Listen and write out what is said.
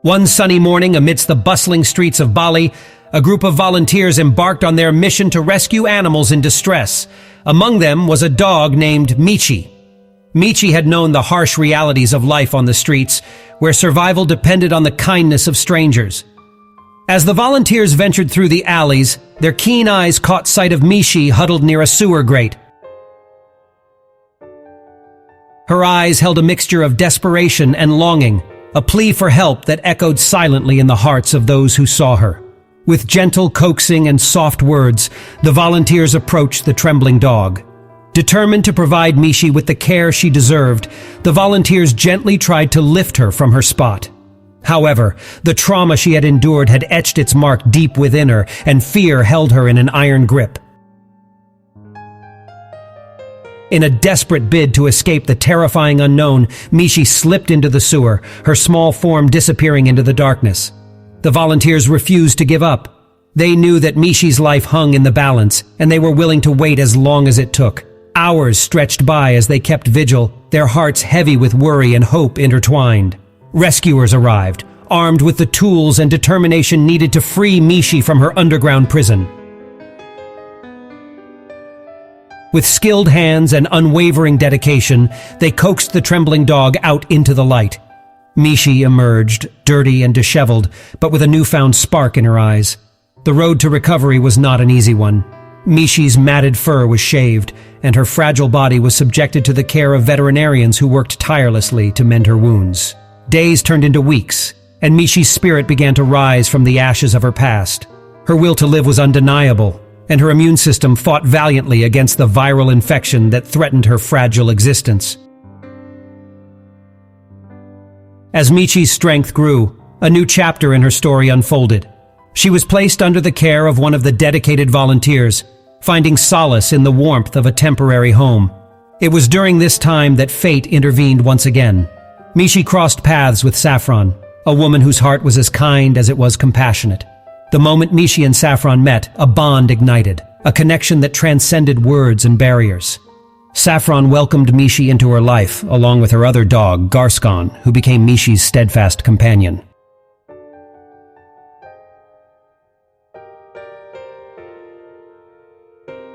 One sunny morning, amidst the bustling streets of Bali, a group of volunteers embarked on their mission to rescue animals in distress. Among them was a dog named Michi. Michi had known the harsh realities of life on the streets, where survival depended on the kindness of strangers. As the volunteers ventured through the alleys, their keen eyes caught sight of Michi huddled near a sewer grate. Her eyes held a mixture of desperation and longing, a plea for help that echoed silently in the hearts of those who saw her. With gentle coaxing and soft words, the volunteers approached the trembling dog. Determined to provide Michi with the care she deserved, the volunteers gently tried to lift her from her spot. However, the trauma she had endured had etched its mark deep within her, and fear held her in an iron grip. In a desperate bid to escape the terrifying unknown, Michi slipped into the sewer, her small form disappearing into the darkness. The volunteers refused to give up. They knew that Michi's life hung in the balance, and they were willing to wait as long as it took. Hours stretched by as they kept vigil, their hearts heavy with worry and hope intertwined. Rescuers arrived, armed with the tools and determination needed to free Michi from her underground prison. With skilled hands and unwavering dedication, they coaxed the trembling dog out into the light. Michi emerged, dirty and disheveled, but with a newfound spark in her eyes. The road to recovery was not an easy one. Michi's matted fur was shaved, and her fragile body was subjected to the care of veterinarians who worked tirelessly to mend her wounds. Days turned into weeks, and Michi's spirit began to rise from the ashes of her past. Her will to live was undeniable, and her immune system fought valiantly against the viral infection that threatened her fragile existence. As Michi's strength grew, a new chapter in her story unfolded. She was placed under the care of one of the dedicated volunteers, finding solace in the warmth of a temporary home. It was during this time that fate intervened once again. Michi crossed paths with Saffron, a woman whose heart was as kind as it was compassionate. The moment Michi and Saffron met, a bond ignited, a connection that transcended words and barriers. Saffron welcomed Michi into her life, along with her other dog, Garscon, who became Michi's steadfast companion.